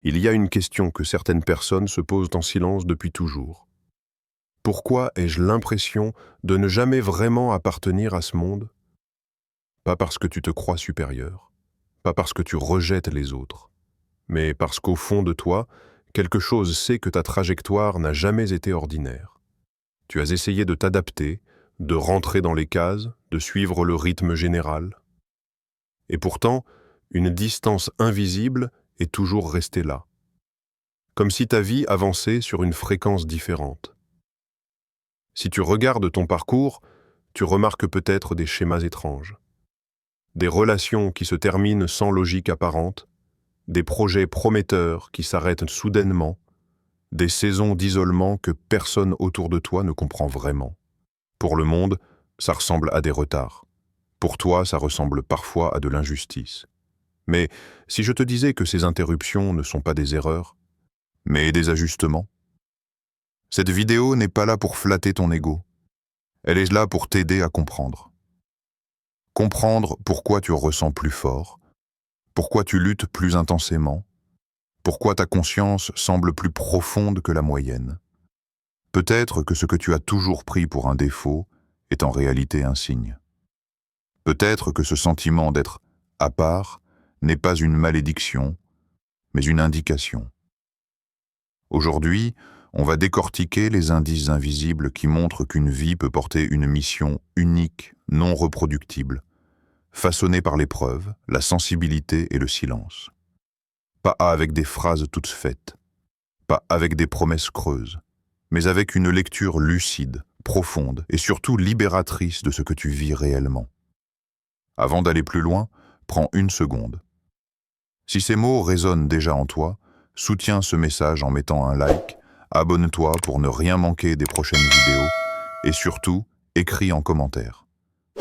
Il y a une question que certaines personnes se posent en silence depuis toujours. Pourquoi ai-je l'impression de ne jamais vraiment appartenir à ce monde? Pas parce que tu te crois supérieur, pas parce que tu rejettes les autres, mais parce qu'au fond de toi, quelque chose sait que ta trajectoire n'a jamais été ordinaire. Tu as essayé de t'adapter, de rentrer dans les cases, de suivre le rythme général. Et pourtant, une distance invisible est toujours restée là, comme si ta vie avançait sur une fréquence différente. Si tu regardes ton parcours, tu remarques peut-être des schémas étranges, des relations qui se terminent sans logique apparente, des projets prometteurs qui s'arrêtent soudainement, des saisons d'isolement que personne autour de toi ne comprend vraiment. Pour le monde, ça ressemble à des retards. Pour toi, ça ressemble parfois à de l'injustice. Mais si je te disais que ces interruptions ne sont pas des erreurs, mais des ajustements? Cette vidéo n'est pas là pour flatter ton ego. Elle est là pour t'aider à comprendre. Comprendre pourquoi tu ressens plus fort, pourquoi tu luttes plus intensément, pourquoi ta conscience semble plus profonde que la moyenne. Peut-être que ce que tu as toujours pris pour un défaut est en réalité un signe. Peut-être que ce sentiment d'être à part n'est pas une malédiction, mais une indication. Aujourd'hui, on va décortiquer les indices invisibles qui montrent qu'une vie peut porter une mission unique, non reproductible, façonnée par l'épreuve, la sensibilité et le silence. Pas avec des phrases toutes faites, pas avec des promesses creuses, mais avec une lecture lucide, profonde et surtout libératrice de ce que tu vis réellement. Avant d'aller plus loin, prends une seconde. Si ces mots résonnent déjà en toi, soutiens ce message en mettant un like, abonne-toi pour ne rien manquer des prochaines vidéos et surtout, écris en commentaire.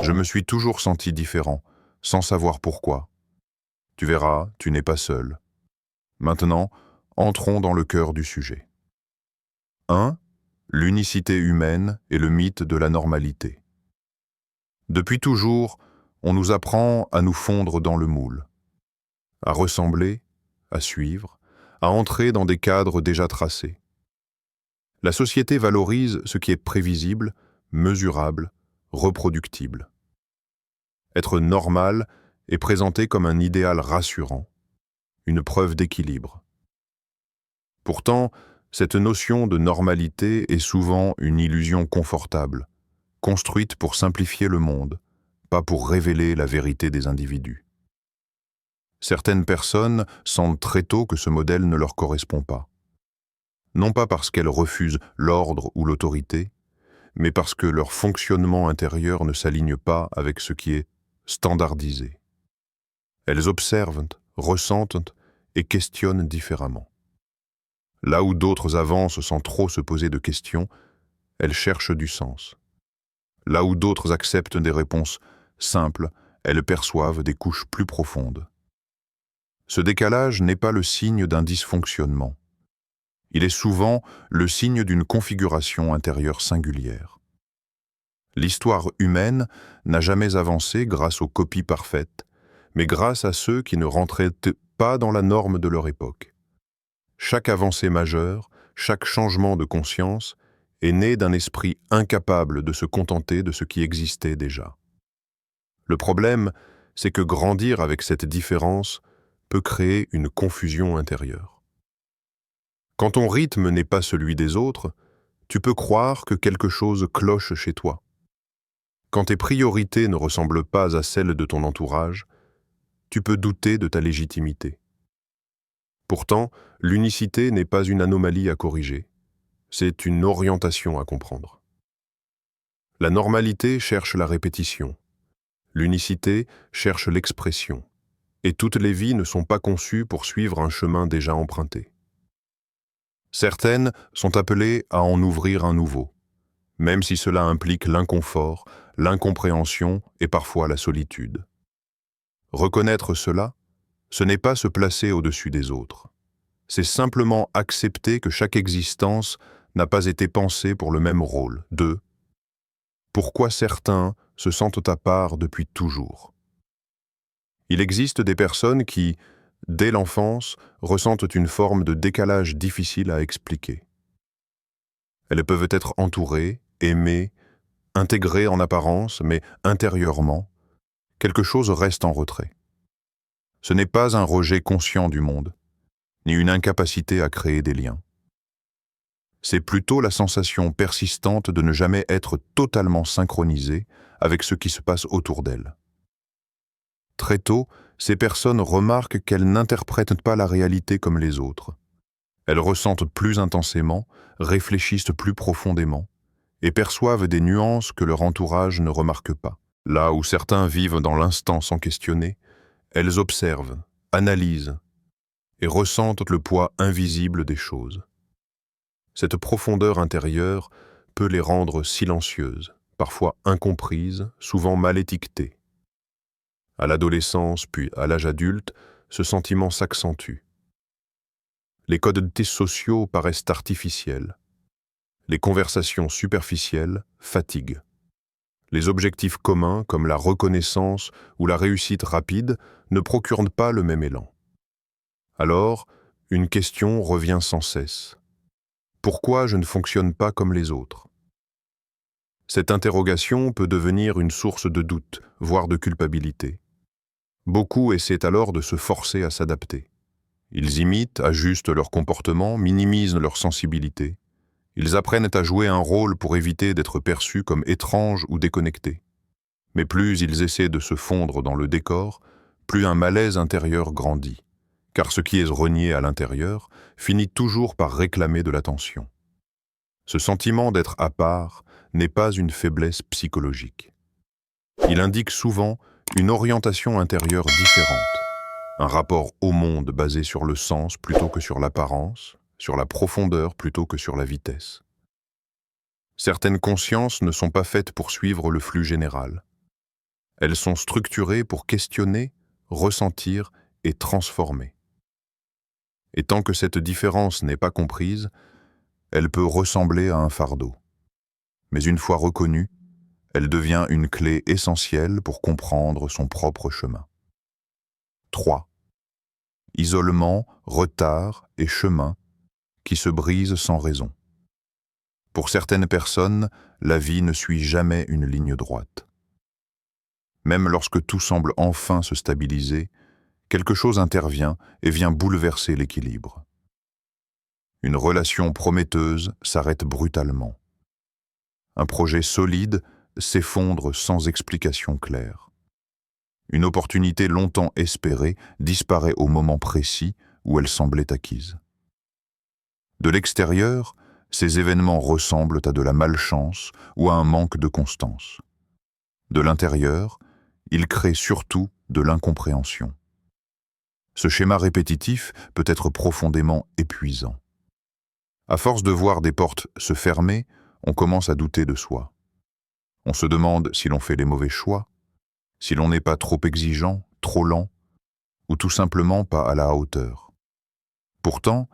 Je me suis toujours senti différent, sans savoir pourquoi. Tu verras, tu n'es pas seul. Maintenant, entrons dans le cœur du sujet. 1. L'unicité humaine et le mythe de la normalité. Depuis toujours, on nous apprend à nous fondre dans le moule, à ressembler, à suivre, à entrer dans des cadres déjà tracés. La société valorise ce qui est prévisible, mesurable, reproductible. Être normal est présenté comme un idéal rassurant, une preuve d'équilibre. Pourtant, cette notion de normalité est souvent une illusion confortable, construite pour simplifier le monde, pas pour révéler la vérité des individus. Certaines personnes sentent très tôt que ce modèle ne leur correspond pas. Non pas parce qu'elles refusent l'ordre ou l'autorité, mais parce que leur fonctionnement intérieur ne s'aligne pas avec ce qui est standardisé. Elles observent, ressentent et questionnent différemment. Là où d'autres avancent sans trop se poser de questions, elles cherchent du sens. Là où d'autres acceptent des réponses simples, elles perçoivent des couches plus profondes. Ce décalage n'est pas le signe d'un dysfonctionnement. Il est souvent le signe d'une configuration intérieure singulière. L'histoire humaine n'a jamais avancé grâce aux copies parfaites, mais grâce à ceux qui ne rentraient pas dans la norme de leur époque. Chaque avancée majeure, chaque changement de conscience est né d'un esprit incapable de se contenter de ce qui existait déjà. Le problème, c'est que grandir avec cette différence peut créer une confusion intérieure. Quand ton rythme n'est pas celui des autres, tu peux croire que quelque chose cloche chez toi. Quand tes priorités ne ressemblent pas à celles de ton entourage, tu peux douter de ta légitimité. Pourtant, l'unicité n'est pas une anomalie à corriger, c'est une orientation à comprendre. La normalité cherche la répétition, l'unicité cherche l'expression, et toutes les vies ne sont pas conçues pour suivre un chemin déjà emprunté. Certaines sont appelées à en ouvrir un nouveau, même si cela implique l'inconfort, l'incompréhension et parfois la solitude. Reconnaître cela, ce n'est pas se placer au-dessus des autres. C'est simplement accepter que chaque existence n'a pas été pensée pour le même rôle. 2. Pourquoi certains se sentent à part depuis toujours? Il existe des personnes qui, dès l'enfance, ressentent une forme de décalage difficile à expliquer. Elles peuvent être entourées, aimées, intégrées en apparence, mais intérieurement, quelque chose reste en retrait. Ce n'est pas un rejet conscient du monde, ni une incapacité à créer des liens. C'est plutôt la sensation persistante de ne jamais être totalement synchronisée avec ce qui se passe autour d'elles. Très tôt, ces personnes remarquent qu'elles n'interprètent pas la réalité comme les autres. Elles ressentent plus intensément, réfléchissent plus profondément et perçoivent des nuances que leur entourage ne remarque pas. Là où certains vivent dans l'instant sans questionner, elles observent, analysent et ressentent le poids invisible des choses. Cette profondeur intérieure peut les rendre silencieuses, parfois incomprises, souvent mal étiquetées. À l'adolescence puis à l'âge adulte, ce sentiment s'accentue. Les codes sociaux paraissent artificiels. Les conversations superficielles fatiguent. Les objectifs communs, comme la reconnaissance ou la réussite rapide, ne procurent pas le même élan. Alors, une question revient sans cesse. Pourquoi je ne fonctionne pas comme les autres? Cette interrogation peut devenir une source de doute, voire de culpabilité. Beaucoup essaient alors de se forcer à s'adapter. Ils imitent, ajustent leur comportement, minimisent leur sensibilité. Ils apprennent à jouer un rôle pour éviter d'être perçus comme étranges ou déconnectés. Mais plus ils essaient de se fondre dans le décor, plus un malaise intérieur grandit. Car ce qui est renié à l'intérieur finit toujours par réclamer de l'attention. Ce sentiment d'être à part n'est pas une faiblesse psychologique. Il indique souvent une orientation intérieure différente, un rapport au monde basé sur le sens plutôt que sur l'apparence, sur la profondeur plutôt que sur la vitesse. Certaines consciences ne sont pas faites pour suivre le flux général. Elles sont structurées pour questionner, ressentir et transformer. Et tant que cette différence n'est pas comprise, elle peut ressembler à un fardeau. Mais une fois reconnue, elle devient une clé essentielle pour comprendre son propre chemin. 3. Isolement, retard et chemin qui se brisent sans raison. Pour certaines personnes, la vie ne suit jamais une ligne droite. Même lorsque tout semble enfin se stabiliser, quelque chose intervient et vient bouleverser l'équilibre. Une relation prometteuse s'arrête brutalement. Un projet solide s'effondre sans explication claire. Une opportunité longtemps espérée disparaît au moment précis où elle semblait acquise. De l'extérieur, ces événements ressemblent à de la malchance ou à un manque de constance. De l'intérieur, ils créent surtout de l'incompréhension. Ce schéma répétitif peut être profondément épuisant. À force de voir des portes se fermer, on commence à douter de soi. On se demande si l'on fait les mauvais choix, si l'on n'est pas trop exigeant, trop lent, ou tout simplement pas à la hauteur. Pourtant,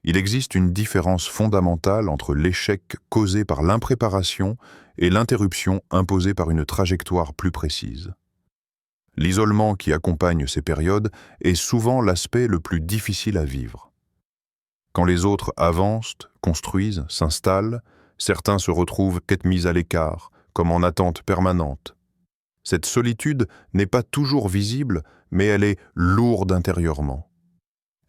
il existe une différence fondamentale entre l'échec causé par l'impréparation et l'interruption imposée par une trajectoire plus précise. L'isolement qui accompagne ces périodes est souvent l'aspect le plus difficile à vivre. Quand les autres avancent, construisent, s'installent, certains se retrouvent mis à l'écart, comme en attente permanente. Cette solitude n'est pas toujours visible, mais elle est lourde intérieurement.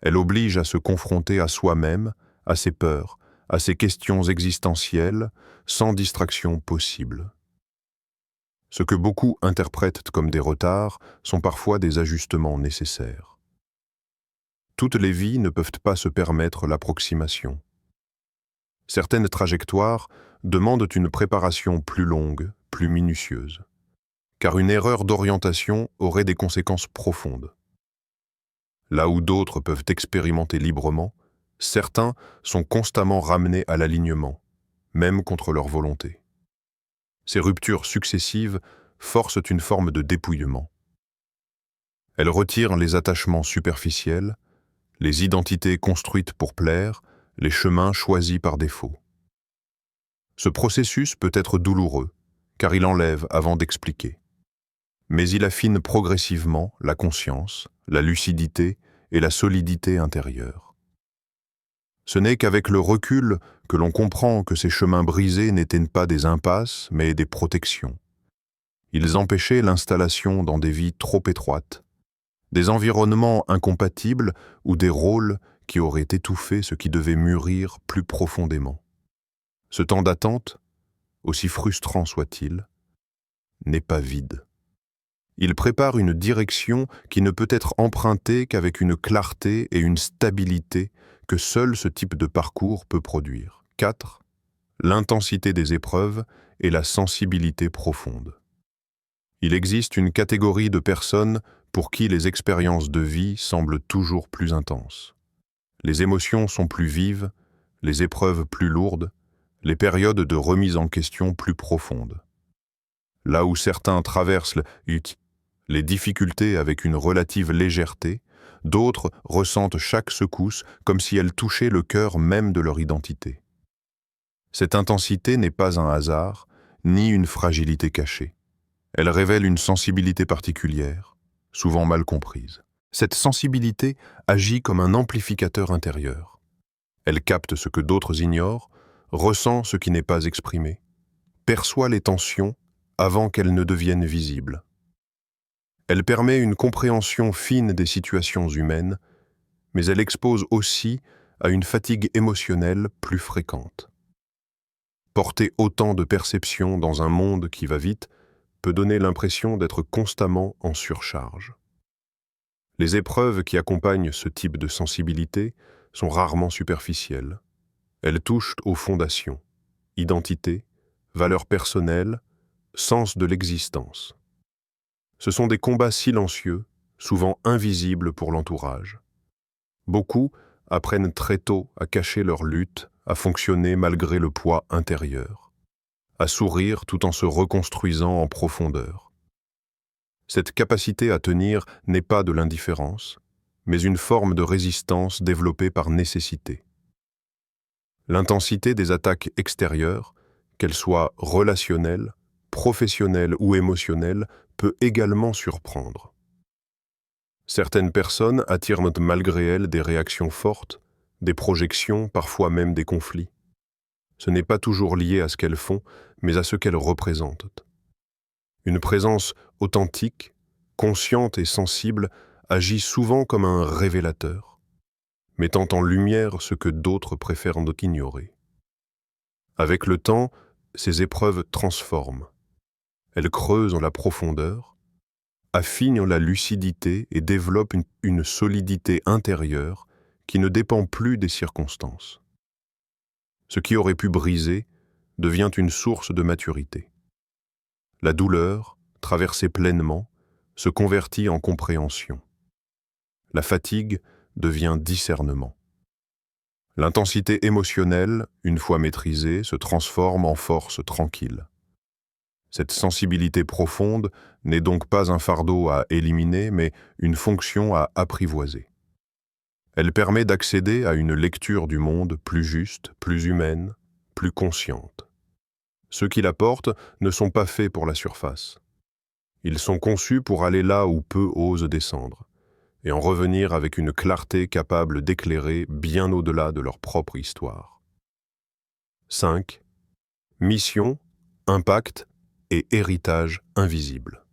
Elle oblige à se confronter à soi-même, à ses peurs, à ses questions existentielles, sans distraction possible. Ce que beaucoup interprètent comme des retards sont parfois des ajustements nécessaires. Toutes les vies ne peuvent pas se permettre l'approximation. Certaines trajectoires demandent une préparation plus longue, plus minutieuse, car une erreur d'orientation aurait des conséquences profondes. Là où d'autres peuvent expérimenter librement, certains sont constamment ramenés à l'alignement, même contre leur volonté. Ces ruptures successives forcent une forme de dépouillement. Elles retirent les attachements superficiels, les identités construites pour plaire, les chemins choisis par défaut. Ce processus peut être douloureux, car il enlève avant d'expliquer. Mais il affine progressivement la conscience, la lucidité et la solidité intérieure. Ce n'est qu'avec le recul que l'on comprend que ces chemins brisés n'étaient pas des impasses, mais des protections. Ils empêchaient l'installation dans des vies trop étroites, des environnements incompatibles ou des rôles qui auraient étouffé ce qui devait mûrir plus profondément. Ce temps d'attente, aussi frustrant soit-il, n'est pas vide. Il prépare une direction qui ne peut être empruntée qu'avec une clarté et une stabilité que seul ce type de parcours peut produire. 4. L'intensité des épreuves et la sensibilité profonde. Il existe une catégorie de personnes pour qui les expériences de vie semblent toujours plus intenses. Les émotions sont plus vives, les épreuves plus lourdes, les périodes de remise en question plus profondes. Là où certains traversent les difficultés avec une relative légèreté, d'autres ressentent chaque secousse comme si elle touchait le cœur même de leur identité. Cette intensité n'est pas un hasard, ni une fragilité cachée. Elle révèle une sensibilité particulière, souvent mal comprise. Cette sensibilité agit comme un amplificateur intérieur. Elle capte ce que d'autres ignorent, ressent ce qui n'est pas exprimé, perçoit les tensions avant qu'elles ne deviennent visibles. Elle permet une compréhension fine des situations humaines, mais elle expose aussi à une fatigue émotionnelle plus fréquente. Porter autant de perceptions dans un monde qui va vite peut donner l'impression d'être constamment en surcharge. Les épreuves qui accompagnent ce type de sensibilité sont rarement superficielles. Elles touchent aux fondations, identité, valeurs personnelles, sens de l'existence. Ce sont des combats silencieux, souvent invisibles pour l'entourage. Beaucoup apprennent très tôt à cacher leur lutte, à fonctionner malgré le poids intérieur, à sourire tout en se reconstruisant en profondeur. Cette capacité à tenir n'est pas de l'indifférence, mais une forme de résistance développée par nécessité. L'intensité des attaques extérieures, qu'elles soient relationnelles, professionnelles ou émotionnelles, peut également surprendre. Certaines personnes attirent malgré elles des réactions fortes, des projections, parfois même des conflits. Ce n'est pas toujours lié à ce qu'elles font, mais à ce qu'elles représentent. Une présence authentique, consciente et sensible agit souvent comme un révélateur, mettant en lumière ce que d'autres préfèrent ignorer. Avec le temps, ces épreuves transforment. Elles creusent la profondeur, affinent la lucidité et développent une solidité intérieure qui ne dépend plus des circonstances. Ce qui aurait pu briser devient une source de maturité. La douleur, traversée pleinement, se convertit en compréhension. La fatigue devient discernement. L'intensité émotionnelle, une fois maîtrisée, se transforme en force tranquille. Cette sensibilité profonde n'est donc pas un fardeau à éliminer, mais une fonction à apprivoiser. Elle permet d'accéder à une lecture du monde plus juste, plus humaine, plus consciente. Ceux qui la portent ne sont pas faits pour la surface. Ils sont conçus pour aller là où peu osent descendre, et en revenir avec une clarté capable d'éclairer bien au-delà de leur propre histoire. 5. Mission, impact et héritage invisible.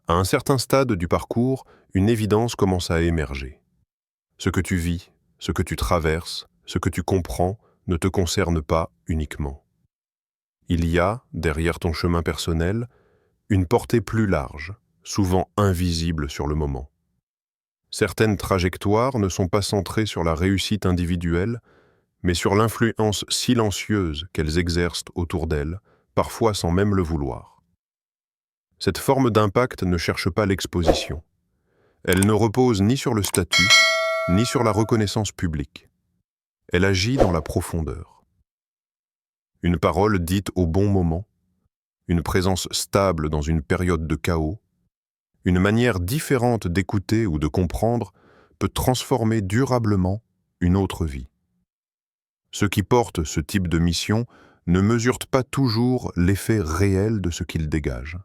À un certain stade du parcours, une évidence commence à émerger. Ce que tu vis, ce que tu traverses, ce que tu comprends ne te concerne pas uniquement. Il y a, derrière ton chemin personnel, une portée plus large, souvent invisible sur le moment. Certaines trajectoires ne sont pas centrées sur la réussite individuelle, mais sur l'influence silencieuse qu'elles exercent autour d'elles, parfois sans même le vouloir. Cette forme d'impact ne cherche pas l'exposition. Elle ne repose ni sur le statut, ni sur la reconnaissance publique. Elle agit dans la profondeur. Une parole dite au bon moment, une présence stable dans une période de chaos, une manière différente d'écouter ou de comprendre peut transformer durablement une autre vie. Ceux qui portent ce type de mission ne mesurent pas toujours l'effet réel de ce qu'ils dégagent.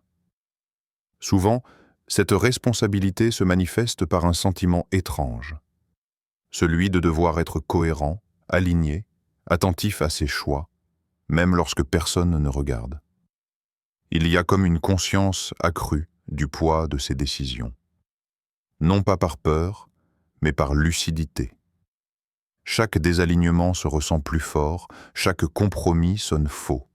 Souvent, Cette responsabilité se manifeste par un sentiment étrange, celui de devoir être cohérent, aligné, attentif à ses choix, même lorsque personne ne regarde. Il y a comme une conscience accrue du poids de ses décisions. Non pas par peur, mais par lucidité. Chaque désalignement se ressent plus fort, chaque compromis sonne faux.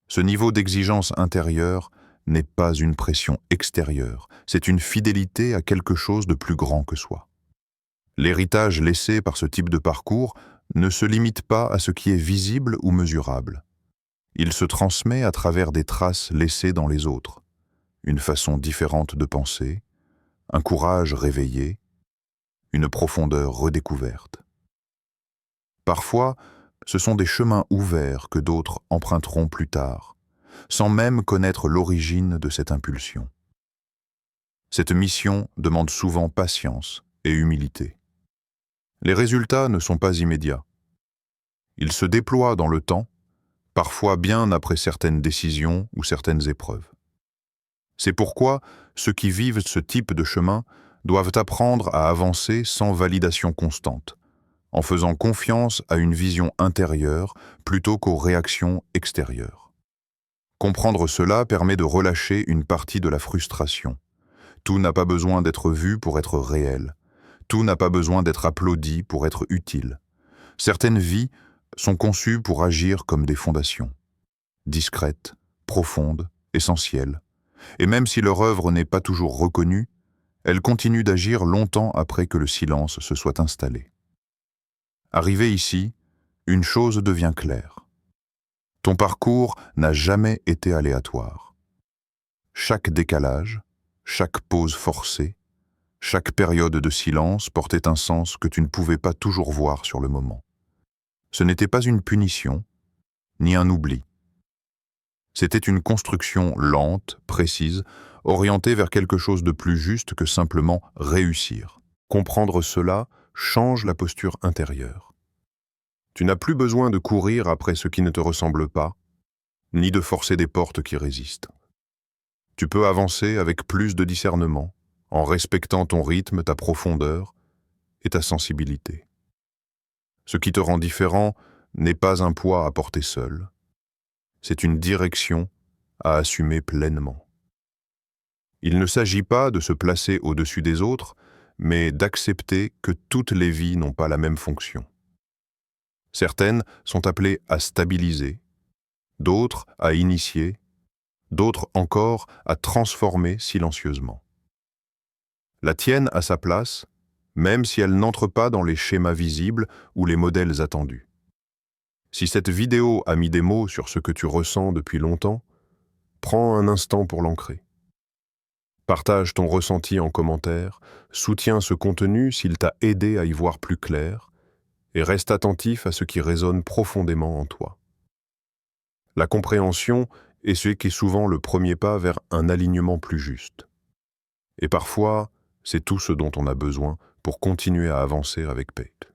Ce niveau d'exigence intérieure n'est pas une pression extérieure, c'est une fidélité à quelque chose de plus grand que soi. L'héritage laissé par ce type de parcours ne se limite pas à ce qui est visible ou mesurable. Il se transmet à travers des traces laissées dans les autres, une façon différente de penser, un courage réveillé, une profondeur redécouverte. Parfois, ce sont des chemins ouverts que d'autres emprunteront plus tard, sans même connaître l'origine de cette impulsion. Cette mission demande souvent patience et humilité. Les résultats ne sont pas immédiats. Ils se déploient dans le temps, parfois bien après certaines décisions ou certaines épreuves. C'est pourquoi ceux qui vivent ce type de chemin doivent apprendre à avancer sans validation constante, en faisant confiance à une vision intérieure plutôt qu'aux réactions extérieures. Comprendre cela permet de relâcher une partie de la frustration. Tout n'a pas besoin d'être vu pour être réel. Tout n'a pas besoin d'être applaudi pour être utile. Certaines vies sont conçues pour agir comme des fondations, discrètes, profondes, essentielles. Et même si leur œuvre n'est pas toujours reconnue, elles continuent d'agir longtemps après que le silence se soit installé. Arrivé ici, une chose devient claire. Ton parcours n'a jamais été aléatoire. Chaque décalage, chaque pause forcée, chaque période de silence portait un sens que tu ne pouvais pas toujours voir sur le moment. Ce n'était pas une punition, ni un oubli. C'était une construction lente, précise, orientée vers quelque chose de plus juste que simplement réussir. Comprendre cela change la posture intérieure. Tu n'as plus besoin de courir après ce qui ne te ressemble pas, ni de forcer des portes qui résistent. Tu peux avancer avec plus de discernement, en respectant ton rythme, ta profondeur et ta sensibilité. Ce qui te rend différent n'est pas un poids à porter seul, c'est une direction à assumer pleinement. Il ne s'agit pas de se placer au-dessus des autres, mais d'accepter que toutes les vies n'ont pas la même fonction. Certaines sont appelées à stabiliser, d'autres à initier, d'autres encore à transformer silencieusement. La tienne a sa place, même si elle n'entre pas dans les schémas visibles ou les modèles attendus. Si cette vidéo a mis des mots sur ce que tu ressens depuis longtemps, prends un instant pour l'ancrer. Partage ton ressenti en commentaire, soutiens ce contenu s'il t'a aidé à y voir plus clair, et reste attentif à ce qui résonne profondément en toi. La compréhension est ce qui est souvent le premier pas vers un alignement plus juste. Et parfois, c'est tout ce dont on a besoin pour continuer à avancer avec Pate.